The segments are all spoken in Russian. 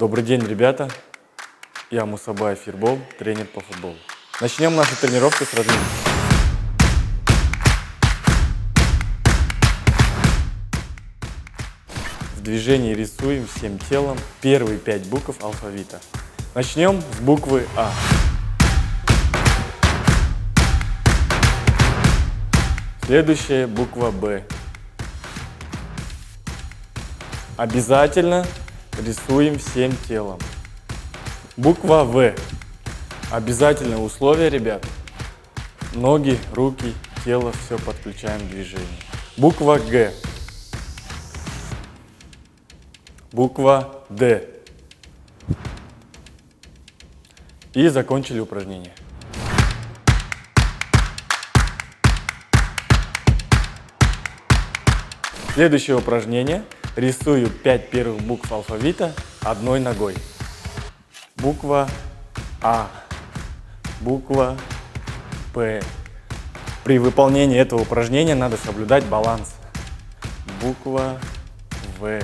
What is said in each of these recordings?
Добрый день, ребята! Я Мусабаев Ербол, тренер по футболу. Начнем нашу тренировку с разминки. В движении рисуем всем телом первые 5 букв алфавита. Начнем с буквы А. Следующая буква Б. Обязательно рисуем всем телом. Буква В. Обязательное условие, ребят. Ноги, руки, тело, все подключаем к движению. Буква Г. Буква Д. И закончили упражнение. Следующее упражнение. Рисую 5 первых букв алфавита одной ногой. Буква А. Буква П. При выполнении этого упражнения надо соблюдать баланс. Буква В.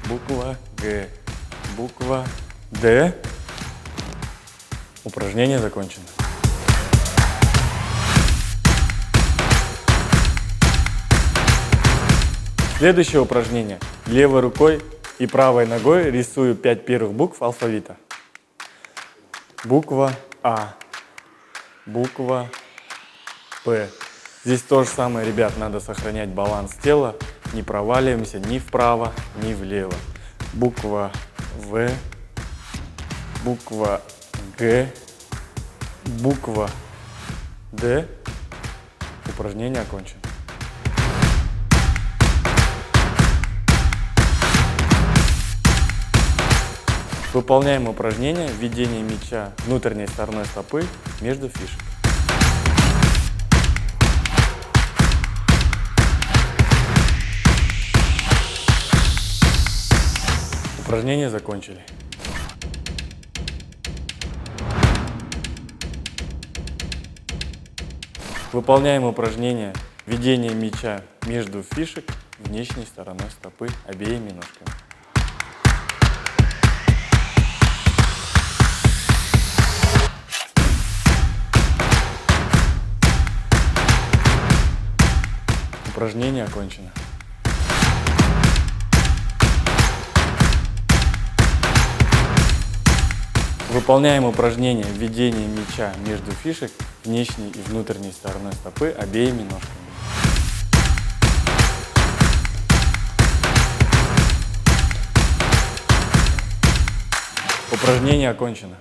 Буква Г. Буква Д. Упражнение закончено. Следующее упражнение. Левой рукой и правой ногой рисую 5 первых букв алфавита. Буква А. Буква П. Здесь то же самое, ребят, надо сохранять баланс тела. Не проваливаемся ни вправо, ни влево. Буква В. Буква Г. Буква Д. Упражнение окончено. Выполняем упражнение введение мяча внутренней стороной стопы между фишек. Упражнение закончили. Выполняем упражнение введение мяча между фишек внешней стороной стопы обеими ножками. Упражнение окончено. Выполняем упражнение введение мяча между фишек внешней и внутренней стороной стопы обеими ножками. Упражнение окончено.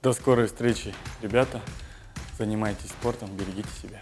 До скорой встречи, ребята. Занимайтесь спортом, берегите себя.